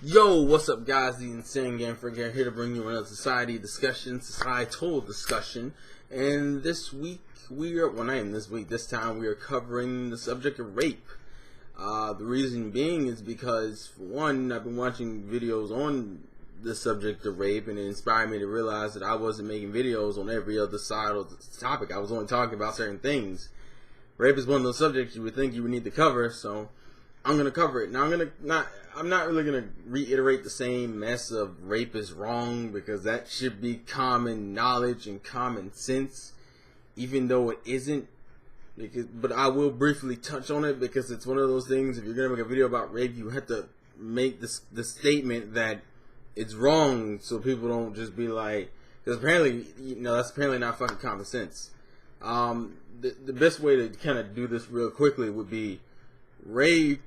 Yo, what's up, guys? The Insane Game Freaker here to bring you another society discussion, societal discussion. And this week this time we are covering the subject of rape. The reason being is because, for one, I've been watching videos on the subject of rape, and it inspired me to realize that I wasn't making videos on every other side of the topic. I was only talking about certain things. Rape is one of those subjects you would think you would need to cover, so I'm going to cover it. Now, I'm not really going to reiterate the same mess of rape is wrong, because that should be common knowledge and common sense, even though it isn't. But I will briefly touch on it, because it's one of those things, if you're going to make a video about rape, you have to make the statement that it's wrong, so people don't just be like, because apparently, that's apparently not fucking common sense. The best way to kind of do this real quickly would be, rape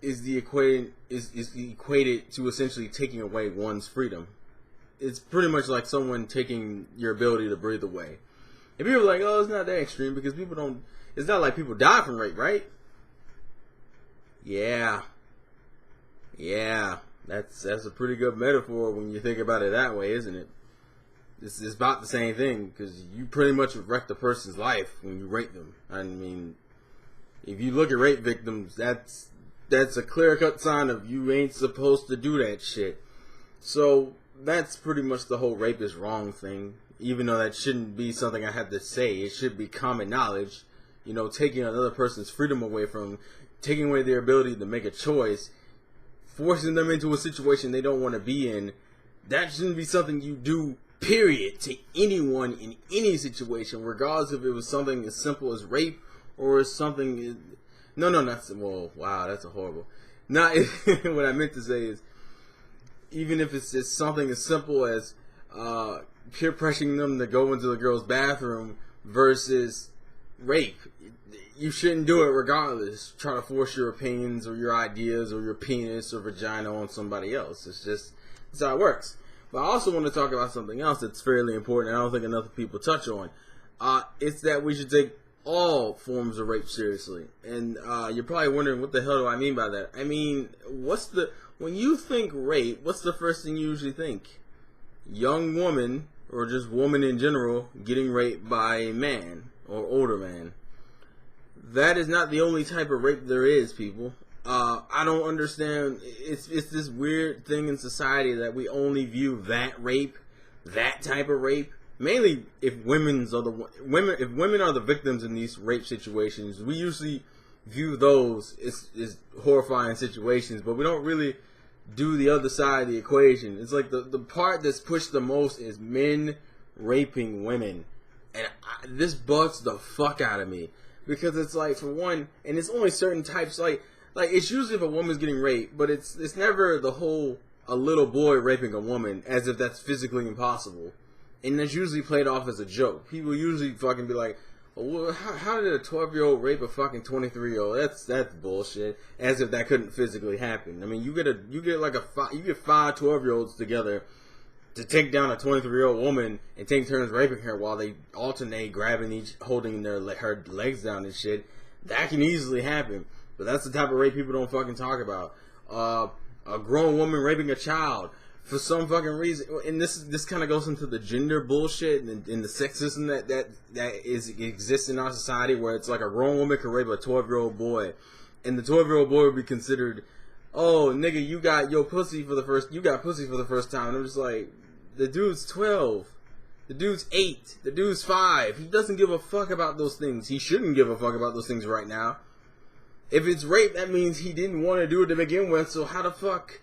is equated to essentially taking away one's freedom. It's pretty much like someone taking your ability to breathe away. And people are like, oh, it's not that extreme, because it's not like people die from rape, right? Yeah, that's a pretty good metaphor when you think about it that way, isn't it? It's about the same thing, because you pretty much wreck a person's life when you rape them. I mean, if you look at rape victims, that's a clear-cut sign of you ain't supposed to do that shit. So that's pretty much the whole rape is wrong thing. Even though that shouldn't be something I have to say, it should be common knowledge. Taking another person's freedom away from, taking away their ability to make a choice, forcing them into a situation they don't want to be in. That shouldn't be something you do, period, to anyone in any situation, regardless if it was something as simple as rape or something. Wow, that's a horrible. Not what I meant to say is, even if it's just something as simple as peer pressuring them to go into the girl's bathroom versus rape, you shouldn't do it regardless. Try to force your opinions or your ideas or your penis or vagina on somebody else. That's how it works. But I also want to talk about something else that's fairly important, and I don't think enough people touch on. It's that we should take all forms of rape seriously. And you're probably wondering, what the hell do I mean by that? I mean, when you think rape, what's the first thing you usually think? Young woman, or just woman in general, getting raped by a man or older man. That is not the only type of rape there is, people. I don't understand. It's this weird thing in society that we only view that type of rape. Mainly, if women are the victims in these rape situations, we usually view those as horrifying situations, but we don't really do the other side of the equation. It's like the part that's pushed the most is men raping women, and this bugs the fuck out of me, because it's like, for one, and it's only certain types, like it's usually if a woman's getting raped, but it's never the whole a little boy raping a woman, as if that's physically impossible. And that's usually played off as a joke. People usually fucking be like, well, how did a 12-year-old rape a fucking 23-year-old? That's bullshit. As if that couldn't physically happen. I mean, you get 5 12-year-olds together to take down a 23-year-old woman and take turns raping her while they alternate grabbing holding her legs down and shit. That can easily happen. But that's the type of rape people don't fucking talk about. A grown woman raping a child. For some fucking reason, and this kind of goes into the gender bullshit and the sexism that exists in our society, where it's like a grown woman could rape a 12-year-old boy, and the 12-year-old boy would be considered, oh nigga, you got pussy for the first time. And I'm just like, the dude's 12, the dude's 8, the dude's 5. He doesn't give a fuck about those things. He shouldn't give a fuck about those things right now. If it's rape, that means he didn't want to do it to begin with. So how the fuck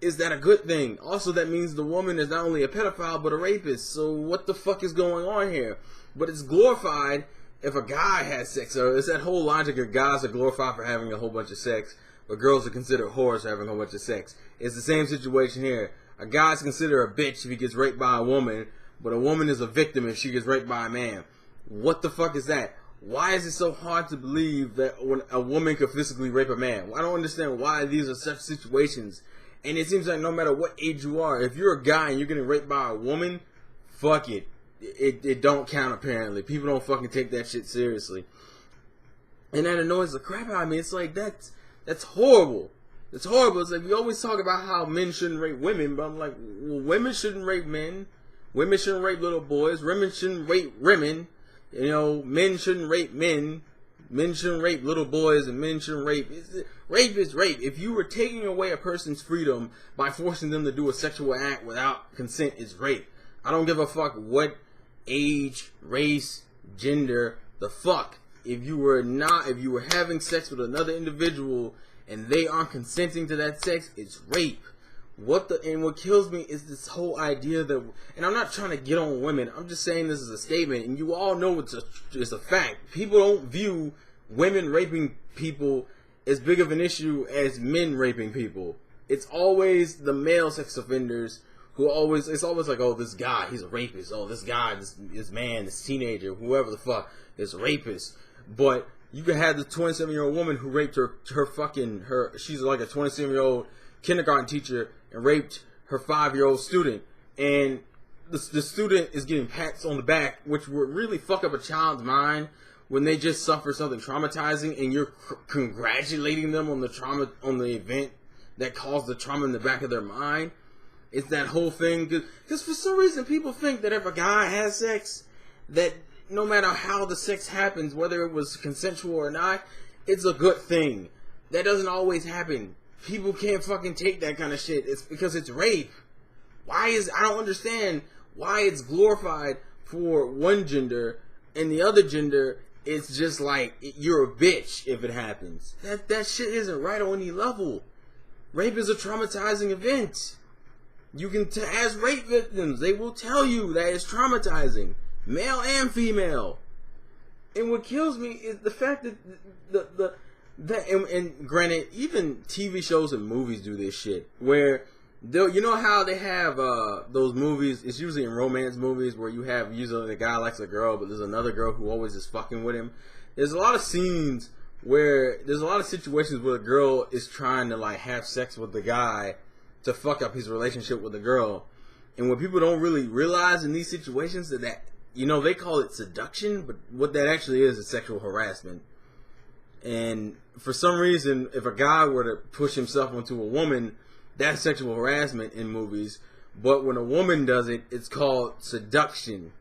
is that a good thing? Also, that means the woman is not only a pedophile, but a rapist. So what the fuck is going on here? But it's glorified if a guy has sex. So it's that whole logic of guys are glorified for having a whole bunch of sex, but girls are considered whores for having a whole bunch of sex. It's the same situation here. A guy's considered a bitch if he gets raped by a woman, but a woman is a victim if she gets raped by a man. What the fuck is that? Why is it so hard to believe that when a woman could physically rape a man? I don't understand why these are such situations. And it seems like no matter what age you are, if you're a guy and you're getting raped by a woman, fuck it. It don't count, apparently. People don't fucking take that shit seriously. And that annoys the crap out of me. It's like, that's horrible. It's horrible. It's like we always talk about how men shouldn't rape women, but I'm like, well, women shouldn't rape men. Women shouldn't rape little boys. Women shouldn't rape women. You know, men shouldn't rape men. Men shouldn't rape little boys, and men shouldn't rape. Rape is rape. If you were taking away a person's freedom by forcing them to do a sexual act without consent, it's rape. I don't give a fuck what age, race, gender, the fuck. If you were having sex with another individual and they aren't consenting to that sex, it's rape. What kills me is this whole idea that, and I'm not trying to get on women, I'm just saying this is a statement, and you all know it's a fact. People don't view women raping people as big of an issue as men raping people. It's always the male sex offenders it's always like, oh, this guy, he's a rapist. Oh, this guy, this man, this teenager, whoever the fuck, is a rapist. But you could have the 27-year-old woman who raped she's like a 27-year-old kindergarten teacher and raped her 5-year-old student. And the student is getting pats on the back, which would really fuck up a child's mind when they just suffer something traumatizing and you're congratulating them on the trauma, on the event that caused the trauma in the back of their mind. It's that whole thing. Because for some reason people think that if a guy has sex, that no matter how the sex happens, whether it was consensual or not, it's a good thing. That doesn't always happen. People can't fucking take that kind of shit. It's because it's rape. I don't understand why it's glorified for one gender and the other gender, it's just like, you're a bitch if it happens. That shit isn't right on any level. Rape is a traumatizing event. You can ask rape victims. They will tell you that it's traumatizing. Male and female. And what kills me is the fact that and granted, even TV shows and movies do this shit. Where, you know how they have those movies, it's usually in romance movies where you have usually the guy likes a girl, but there's another girl who always is fucking with him. There's a lot of scenes where, there's a lot of situations where the girl is trying to like have sex with the guy to fuck up his relationship with the girl. And what people don't really realize in these situations is that, you know, they call it seduction, but what that actually is sexual harassment. And for some reason, if a guy were to push himself onto a woman, that's sexual harassment in movies. But when a woman does it, it's called seduction.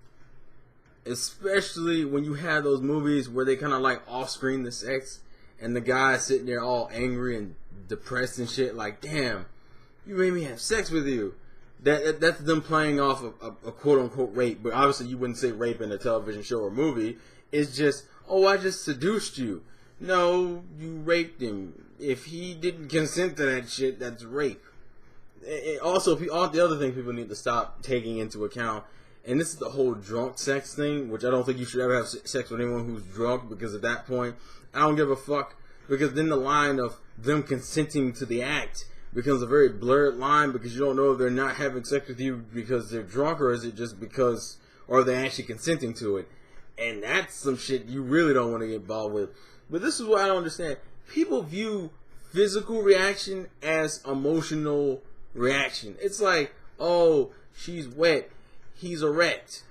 Especially when you have those movies where they kind of like off-screen the sex, and the guy's sitting there all angry and depressed and shit, like, damn, you made me have sex with you. That's them playing off a quote-unquote rape, but obviously you wouldn't say rape in a television show or movie. It's just, oh, I just seduced you. No, you raped him. If he didn't consent to that shit, that's rape. Also, all the other thing people need to stop taking into account, and this is the whole drunk sex thing, which I don't think you should ever have sex with anyone who's drunk, because at that point, I don't give a fuck, because then the line of them consenting to the act becomes a very blurred line, because you don't know if they're not having sex with you because they're drunk, or is it just because, or are they actually consenting to it? And that's some shit you really don't want to get involved with. But this is what I don't understand. People view physical reaction as emotional reaction. It's like, oh, she's wet, he's erect.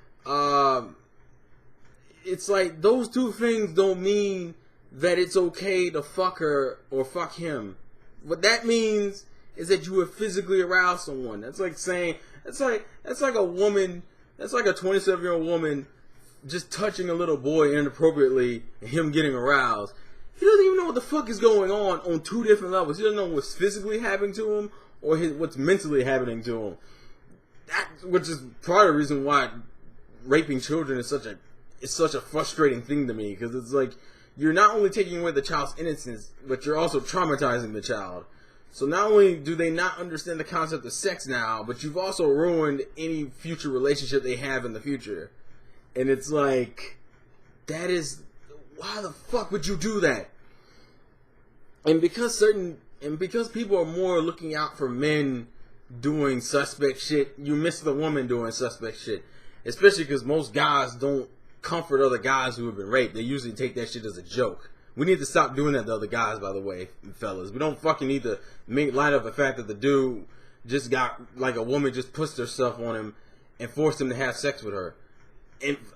It's like those two things don't mean that it's okay to fuck her or fuck him. What that means is that you have physically aroused someone. That's like saying, that's like a woman, that's like a 27-year-old woman just touching a little boy inappropriately and him getting aroused. He doesn't even know what the fuck is going on two different levels. He doesn't know what's physically happening to him or what's mentally happening to him. Which is part of the reason why raping children is such a frustrating thing to me, because it's like, you're not only taking away the child's innocence, but you're also traumatizing the child. So not only do they not understand the concept of sex now, but you've also ruined any future relationship they have in the future. And it's like, why the fuck would you do that? And because people are more looking out for men doing suspect shit, you miss the woman doing suspect shit. Especially because most guys don't comfort other guys who have been raped. They usually take that shit as a joke. We need to stop doing that to other guys, by the way, fellas. We don't fucking need to make light of the fact that the dude just got, like, a woman just pushed herself on him and forced him to have sex with her.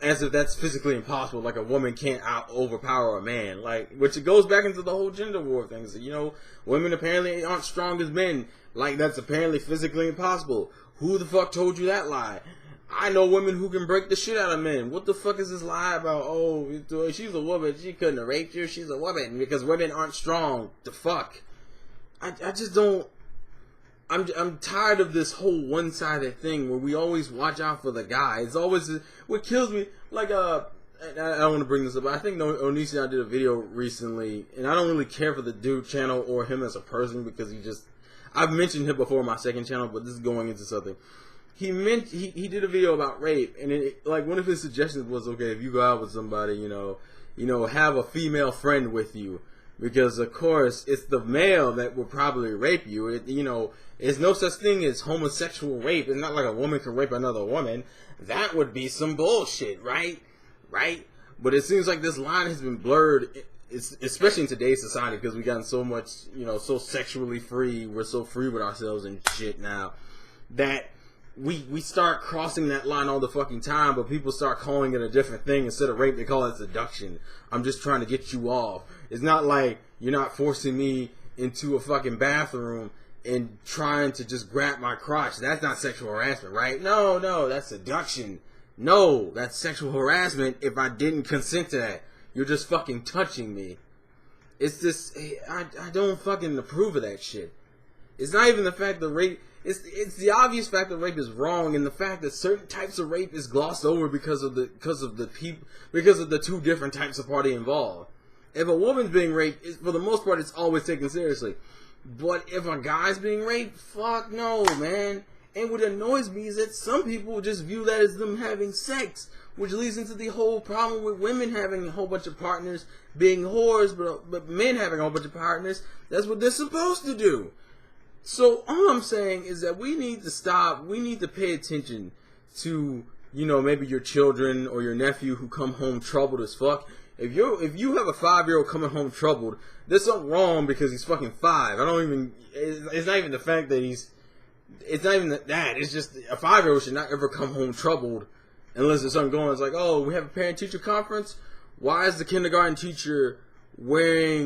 as if that's physically impossible. Like a woman can't overpower a man. Like, which it goes back into the whole gender war thing. So, you know, women apparently aren't strong as men. Like, that's apparently physically impossible. Who the fuck told you that lie? I know women who can break the shit out of men. What the fuck is this lie about? Oh, she's a woman. She couldn't have raped you. She's a woman because women aren't strong. The fuck. I just don't. I'm tired of this whole one-sided thing where we always watch out for the guy. It's always what kills me. Like I don't want to bring this up, but I think Onishi and I did a video recently, and I don't really care for the dude channel or him as a person because I've mentioned him before on my second channel, but this is going into something. He did a video about rape, and like one of his suggestions was, okay, if you go out with somebody, you know, have a female friend with you. Because, of course, it's the male that will probably rape you. You know, there's no such thing as homosexual rape. It's not like a woman can rape another woman. That would be some bullshit, right? Right? But it seems like this line has been blurred, especially in today's society, because we've gotten so much, you know, so sexually free. We're so free with ourselves and shit now. That we start crossing that line all the fucking time, but people start calling it a different thing. Instead of rape, they call it seduction. I'm just trying to get you off. It's not like you're not forcing me into a fucking bathroom and trying to just grab my crotch. That's not sexual harassment, right? No, that's seduction. No, that's sexual harassment if I didn't consent to that. You're just fucking touching me. It's this, I don't fucking approve of that shit. It's not even the fact that rape, it's the obvious fact that rape is wrong, and the fact that certain types of rape is glossed over because of the two different types of party involved. If a woman's being raped, for the most part, it's always taken seriously. But if a guy's being raped, fuck no, man. And what annoys me is that some people just view that as them having sex, which leads into the whole problem with women having a whole bunch of partners being whores, but men having a whole bunch of partners. That's what they're supposed to do. So all I'm saying is that we need to stop. We need to pay attention to, you know, maybe your children or your nephew who come home troubled as fuck. If you have a 5-year-old coming home troubled, there's something wrong because he's fucking 5. It's not even the fact that it's not even that. It's just a 5-year-old should not ever come home troubled unless there's something going on. It's like, oh, we have a parent-teacher conference. Why is the kindergarten teacher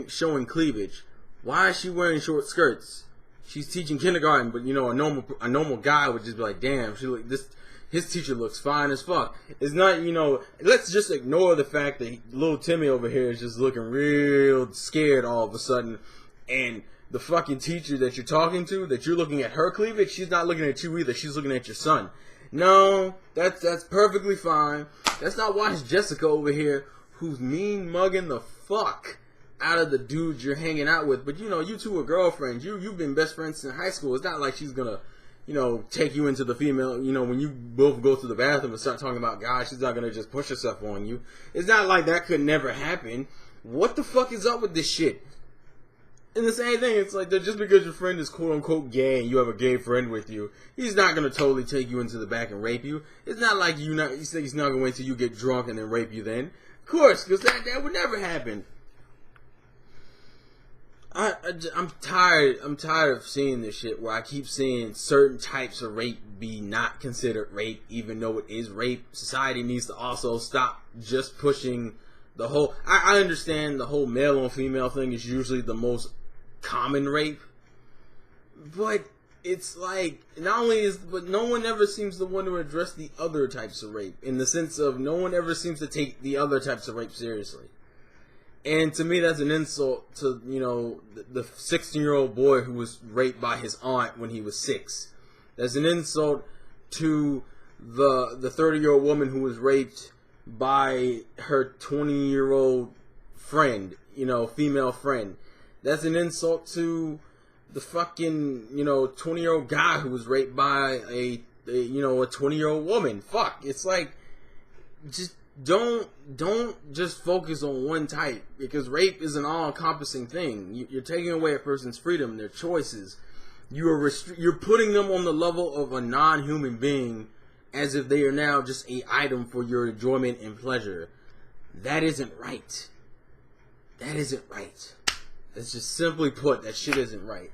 showing cleavage? Why is she wearing short skirts? She's teaching kindergarten, but you know, a normal guy would just be like, damn, his teacher looks fine as fuck. It's not, you know, let's just ignore the fact that little Timmy over here is just looking real scared all of a sudden, and the fucking teacher that you're talking to, that you're looking at her cleavage, she's not looking at you either. She's looking at your son. No, that's perfectly fine. That's not why it's Jessica over here who's mean mugging the fuck out of the dudes you're hanging out with. But you know, you two are girlfriends. You've been best friends since high school. It's not like she's gonna, you know, take you into the female, you know, when you both go to the bathroom and start talking about guys, she's not gonna just push herself on you. It's not like that could never happen. What the fuck is up with this shit? And the same thing, it's like that just because your friend is quote unquote gay and you have a gay friend with you, he's not gonna totally take you into the back and rape you. It's not like you say he's not gonna wait till you get drunk and then rape you then. Of course, because that would never happen. I'm tired of seeing this shit where I keep seeing certain types of rape be not considered rape even though it is rape. Society needs to also stop just pushing the whole, I understand the whole male on female thing is usually the most common rape, but it's like, but no one ever seems to want to address the other types of rape, in the sense of no one ever seems to take the other types of rape seriously. And to me, that's an insult to, you know, the 16-year-old boy who was raped by his aunt when he was 6. That's an insult to the 30-year-old woman who was raped by her 20-year-old friend, you know, female friend. That's an insult to the fucking, you know, 20-year-old guy who was raped by a 20-year-old woman. Fuck, it's like, just don't just focus on one type, because rape is an all-encompassing thing. You're taking away a person's freedom, their choices. You're putting them on the level of a non-human being, as if they are now just an item for your enjoyment and pleasure. That isn't right. That isn't right. It's just simply put, that shit isn't right.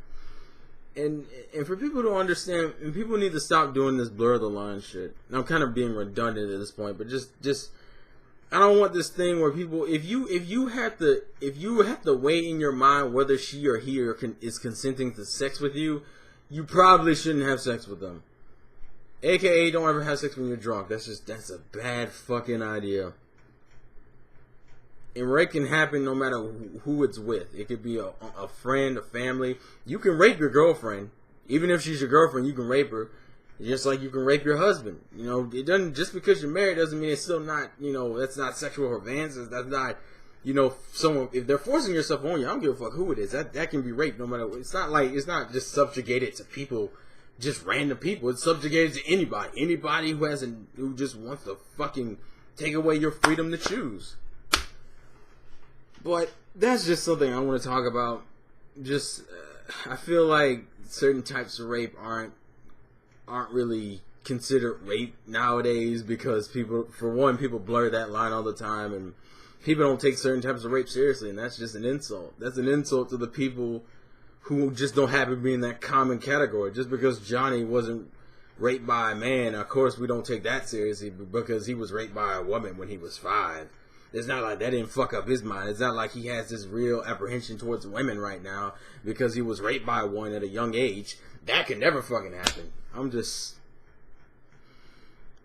And for people to understand, and people need to stop doing this blur the line shit. And I'm kind of being redundant at this point, but just I don't want this thing where people, if you have to weigh in your mind whether she or he is consenting to sex with you, you probably shouldn't have sex with them. AKA, don't ever have sex when you're drunk. That's a bad fucking idea. And rape can happen no matter who it's with. It could be a friend, a family. You can rape your girlfriend. Even if she's your girlfriend, you can rape her. Just like you can rape your husband. You know, it doesn't, just because you're married doesn't mean it's still not, you know, that's not sexual advances. That's not, you know, someone, if they're forcing yourself on you, I don't give a fuck who it is. That can be rape no matter what. It's not just subjugated to people, just random people. It's subjugated to anybody. Anybody who just wants to fucking take away your freedom to choose. But that's just something I want to talk about. Just, I feel like certain types of rape aren't really considered rape nowadays because people blur that line all the time, and people don't take certain types of rape seriously, and that's just an insult. That's an insult to the people who just don't happen to be in that common category. Just because Johnny wasn't raped by a man, of course we don't take that seriously because he was raped by a woman when he was 5. It's not like that didn't fuck up his mind. It's not like he has this real apprehension towards women right now because he was raped by one at a young age. That could never fucking happen.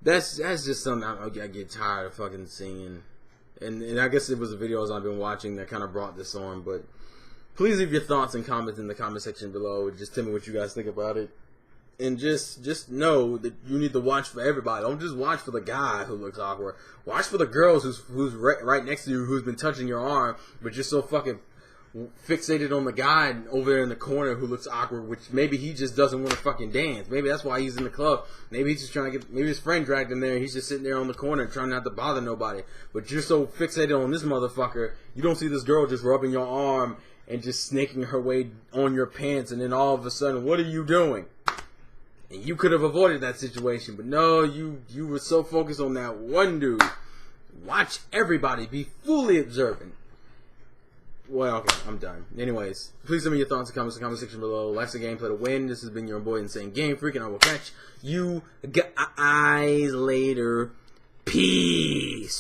That's just something I get tired of fucking seeing. And I guess it was the videos I've been watching that kind of brought this on. But please leave your thoughts and comments in the comment section below. Just tell me what you guys think about it. And just know that you need to watch for everybody. Don't just watch for the guy who looks awkward. Watch for the girls who's right next to you, who's been touching your arm, but you're so fucking fixated on the guy over there in the corner who looks awkward, which maybe he just doesn't want to fucking dance. Maybe that's why he's in the club. Maybe he's just trying to maybe his friend dragged him there and he's just sitting there on the corner trying not to bother nobody. But you're so fixated on this motherfucker, you don't see this girl just rubbing your arm and just snaking her way on your pants, and then all of a sudden, what are you doing? And you could have avoided that situation, but no, you were so focused on that one dude. Watch everybody. Be fully observant. Well, okay, I'm done. Anyways, please send me your thoughts and comments in the comment section below. Life's a game, play to win. This has been your boy Insane Game Freak, and I will catch you guys later. Peace.